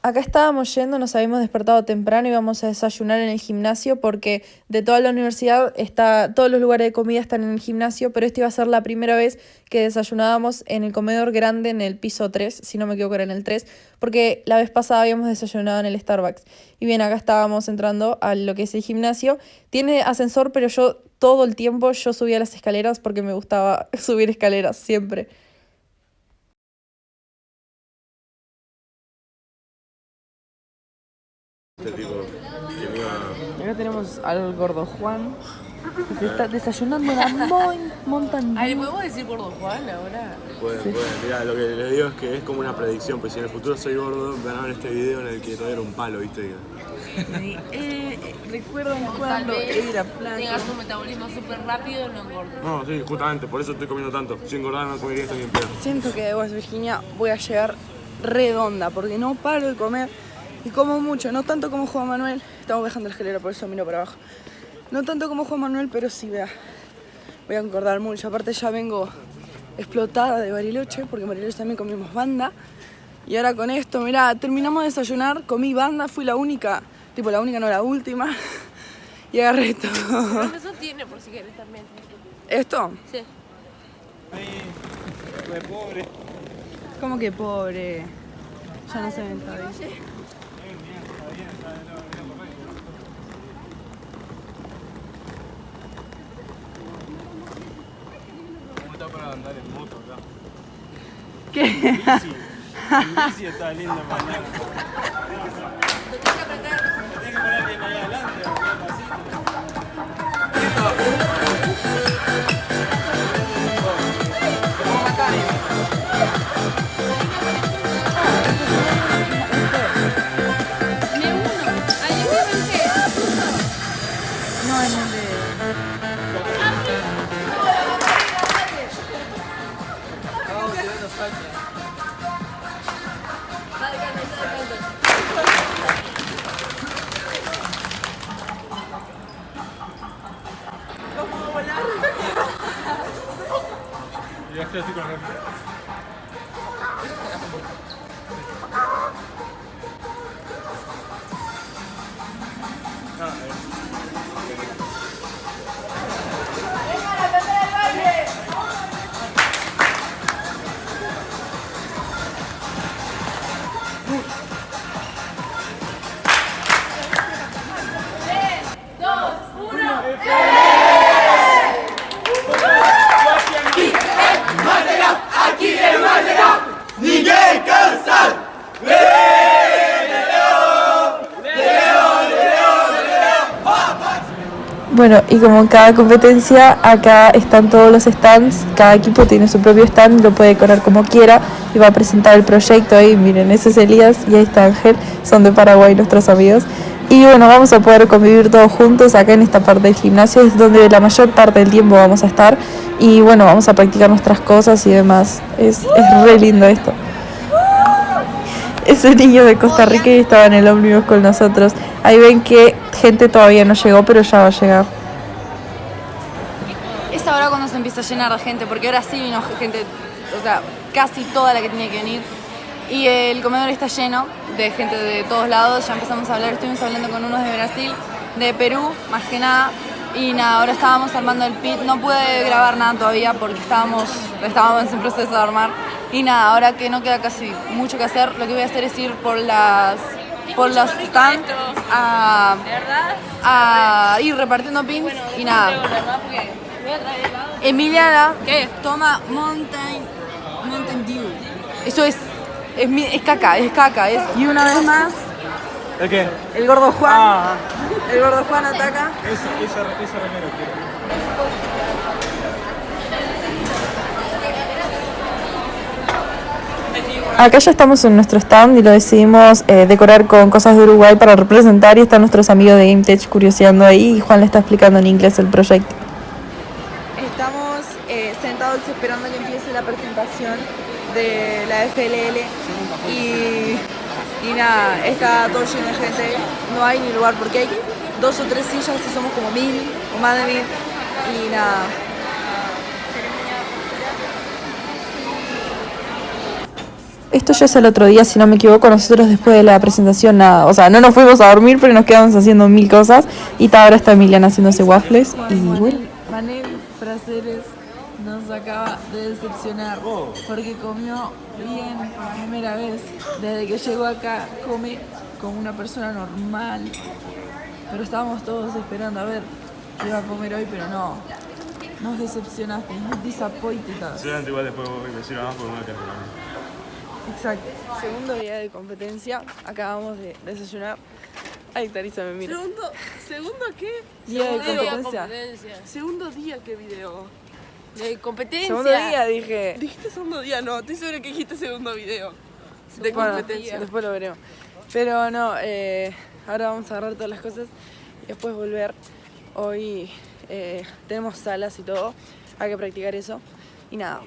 Acá estábamos yendo, nos habíamos despertado temprano y íbamos a desayunar en el gimnasio porque de toda la universidad todos los lugares de comida están en el gimnasio, pero esta iba a ser la primera vez que desayunábamos en el comedor grande en el piso 3, si no me equivoco era en el 3, porque la vez pasada habíamos desayunado en el Starbucks. Y bien, acá estábamos entrando a lo que es el gimnasio. Tiene ascensor, pero yo todo el tiempo yo subía las escaleras porque me gustaba subir escaleras siempre. Este tipo que me iba... Acá tenemos al gordo Juan, que se está desayunando la Mountain ¿Le Dew. podemos decir gordo Juan ahora? Pueden. Mirá, lo que les digo es que es como una predicción, pues si en el futuro soy gordo, van a ver este video en el que todavía era un palo, ¿viste? ¿Recuerdan Tal cuando vez era tenga su metabolismo súper rápido y no engorda. No, sí, justamente, por eso estoy comiendo tanto. Si engordara no comería esto ni en pedo. Siento que de West Virginia voy a llegar redonda, porque no paro de comer y como mucho, no tanto como Juan Manuel. Estamos bajando la escalera, por eso miro para abajo. No tanto como Juan Manuel, pero sí, vea, voy a engordar mucho. Aparte ya vengo explotada de Bariloche, porque en Bariloche también comimos banda. Y ahora con esto, mirá, terminamos de desayunar, comí banda, fui la única, tipo la única, no la última. Y agarré esto. Pero eso tiene por si querés también. ¿Esto? Sí. Ay, pobre. ¿Cómo que pobre? Ya no se ven todavía. ¿Cómo está para andar en moto acá? ¿Qué? En bici está lindo mañana. Tienes que poner bien ahí adelante, Me uno. Ahí me vence. No, en el de... Y ya estoy así con la ramita. Bueno, y como en cada competencia, acá están todos los stands, cada equipo tiene su propio stand, lo puede decorar como quiera y va a presentar el proyecto ahí. Miren, ese es Elías y ahí está Ángel, son de Paraguay nuestros amigos. Y bueno, vamos a poder convivir todos juntos acá en esta parte del gimnasio, es donde la mayor parte del tiempo vamos a estar. Y bueno, vamos a practicar nuestras cosas y demás. Es re lindo esto. Ese niño de Costa Rica y estaba en el ómnibus con nosotros. Ahí ven que gente todavía no llegó, pero ya va a llegar. Es ahora cuando se empieza a llenar de gente, porque ahora sí vino gente, o sea, casi toda la que tenía que venir. Y el comedor está lleno de gente de todos lados. Ya empezamos a hablar, estuvimos hablando con unos de Brasil, de Perú, más que nada. Y nada, ahora estábamos armando el pit. No pude grabar nada todavía porque estábamos en proceso de armar. Y nada, ahora que no queda casi mucho que hacer, lo que voy a hacer es ir por los stands a ir repartiendo pins y nada. Emiliana, ¿Qué? toma Mountain Dew. Eso es caca, y una vez más, ¿El qué? el gordo Juan, Ah, el gordo Juan ataca. ese remero quiero. Acá ya estamos en nuestro stand y lo decidimos decorar con cosas de Uruguay para representar y están nuestros amigos de GameTech curioseando ahí y Juan le está explicando en inglés el proyecto. Estamos sentados esperando que empiece la presentación de la FLL y nada, está todo lleno de gente, no hay ni lugar porque hay 2 o 3 sillas y somos como 1000 o más de 1000 y nada. Esto ya es el otro día, si no me equivoco. Nosotros después de la presentación nada, o sea, no nos fuimos a dormir, pero nos quedamos haciendo mil cosas. Y ahora está Emiliana haciéndose waffles y bueno. Manel Praceres nos acaba de decepcionar porque comió bien por primera vez. Desde que llegó acá come como una persona normal. Pero estábamos todos esperando a ver qué iba a comer hoy, pero no. Nos decepcionaste, nos disappointed. Seguramente igual después me sirva más por una que Exacto. Segundo día de competencia, acabamos de desayunar. Ay, Tarisa me mira. ¿Segundo qué? Día de Segundo competencia. Segundo día, ¿qué video? De competencia. Segundo día dije. Dijiste segundo día, no, estoy segura que dijiste segundo video. De Bueno, competencia. después lo veremos. Pero no, ahora vamos a agarrar todas las cosas y después volver. Hoy tenemos salas y todo, hay que practicar eso. Y nada.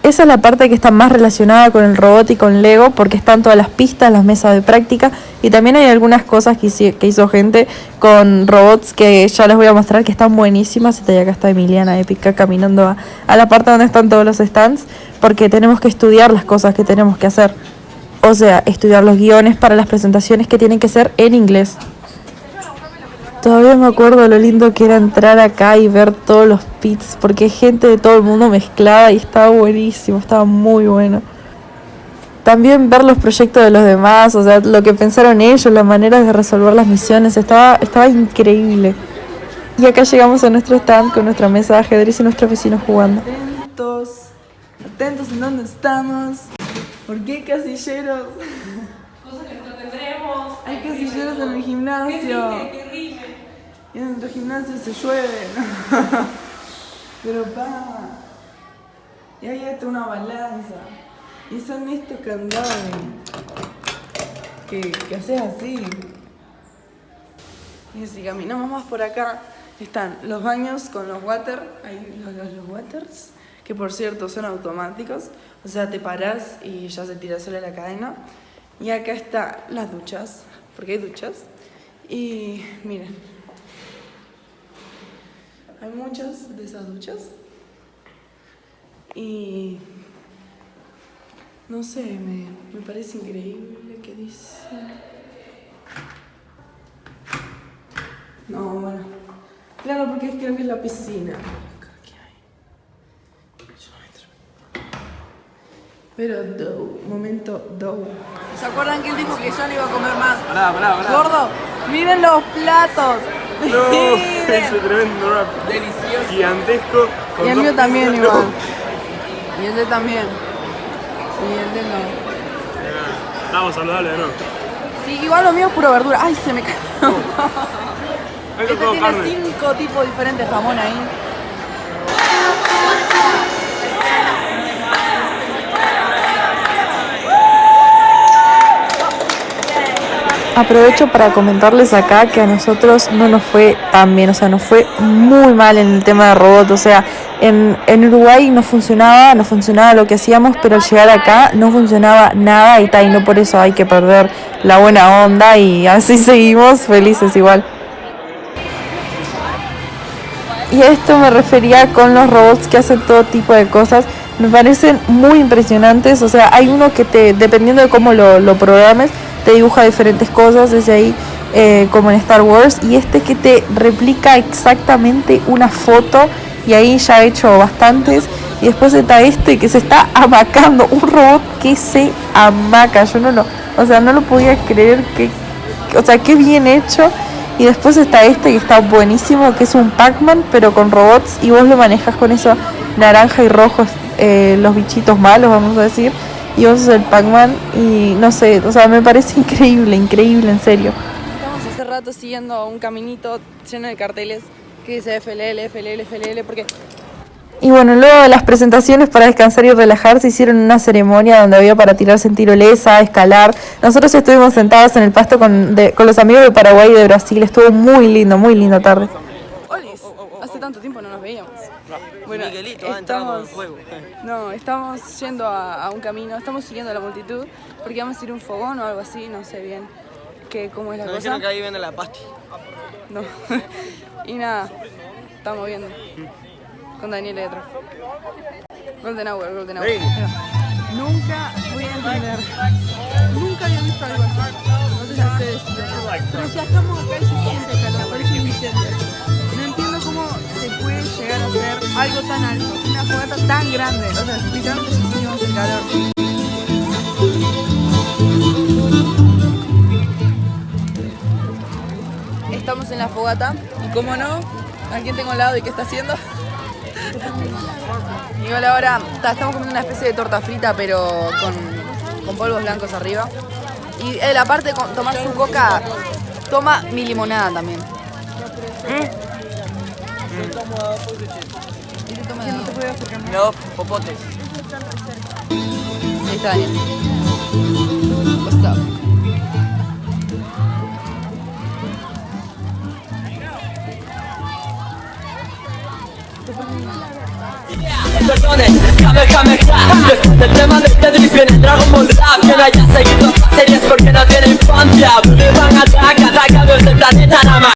Esa es la parte que está más relacionada con el robot y con Lego, porque están todas las pistas, las mesas de práctica, y también hay algunas cosas que hizo gente con robots que ya les voy a mostrar que están buenísimas. Y acá está Emiliana épica caminando a la parte donde están todos los stands, porque tenemos que estudiar las cosas que tenemos que hacer. O sea, estudiar los guiones para las presentaciones que tienen que ser en inglés. Todavía me acuerdo lo lindo que era entrar acá y ver todos los pits, porque hay gente de todo el mundo mezclada y estaba buenísimo, estaba muy bueno. También ver los proyectos de los demás, o sea, lo que pensaron ellos, las maneras de resolver las misiones, estaba increíble. Y acá llegamos a nuestro stand con nuestra mesa de ajedrez y nuestros vecinos jugando. Atentos en dónde estamos. ¿Por qué hay casilleros? Cosas que no tendremos. Hay casilleros en el gimnasio. Y en nuestro gimnasio se llueve. Pero y ahí está una balanza. Y son estos candados que haces así. Y si caminamos más por acá, están los baños con los water. Hay los waters, que por cierto son automáticos. O sea, te parás y ya se tira sola la cadena. Y acá están las duchas, porque hay duchas. Y miren, hay muchas de esas duchas. Y no sé, me parece increíble que dice. No, bueno. Claro, porque creo que es la piscina. Pero momento dough. ¿Se acuerdan que él dijo que ya no iba a comer más? Pará. Gordo, miren los platos. No, ese tremendo rap. Delicioso. Gigantesco. Y el mío también igual. Y el de también. Y el de no. Estamos saludables, ¿no? Sí, igual lo mío es puro verdura. Ay, se me cayó. Este todo tiene carne. 5 tipos diferentes de jamón ahí. Aprovecho para comentarles acá que a nosotros no nos fue tan bien, o sea, nos fue muy mal en el tema de robot. O sea, en Uruguay no funcionaba lo que hacíamos, pero al llegar acá no funcionaba nada y no por eso hay que perder la buena onda y así seguimos felices igual. Y a esto me refería con los robots que hacen todo tipo de cosas. Me parecen muy impresionantes, o sea, hay uno que dependiendo de cómo lo programes, te dibuja diferentes cosas, desde ahí como en Star Wars, y este que te replica exactamente una foto, y ahí ya he hecho bastantes. Y después está este que se está amacando, un robot que se amaca, yo no lo podía creer, o sea, qué bien hecho. Y después está este que está buenísimo, que es un Pac-Man, pero con robots, y vos lo manejas con eso naranja y rojo, los bichitos malos, vamos a decir, y vos sos el Pac-Man, y no sé, o sea, me parece increíble, en serio. Estamos hace rato siguiendo un caminito lleno de carteles que dice FLL, porque Y bueno, luego de las presentaciones para descansar y relajarse, hicieron una ceremonia donde había para tirarse en tirolesa, escalar. Nosotros estuvimos sentados en el pasto con los amigos de Paraguay y de Brasil. Estuvo muy linda tarde. Olis, hace tanto tiempo no nos veíamos. Bueno, Miguelito ha entrado en juego. No, estamos yendo a un camino, estamos siguiendo a la multitud porque vamos a ir a un fogón o algo así, no sé bien cómo es la Nos cosa. dijeron que ahí viene la pasti. No. Y nada, estamos viendo con Daniel y otro. Golden Hour. Nunca voy a entender. Nunca había visto algo así. No sé si a ustedes sí. Pero si estamos acá y se siente calor, parece un incendio. No entiendo cómo se puede llegar a hacer algo tan alto, una fogata tan grande. O sea, literalmente sentimos el calor. Estamos en la fogata y cómo no, ¿a quién tengo al lado y qué está haciendo? Igual ahora estamos comiendo una especie de torta frita pero con polvos blancos arriba. Y él aparte de tomar su coca, toma mi limonada también. ¿Y te toma de dónde? No, popotes. Ahí está Daniel. What's up? Perdonen, Kamehameha. Después del tema de Tetris viene Dragon Ball Rap. Que no haya seguido las series porque no tiene infancia. Me van a atacar, atacados del planeta nada más.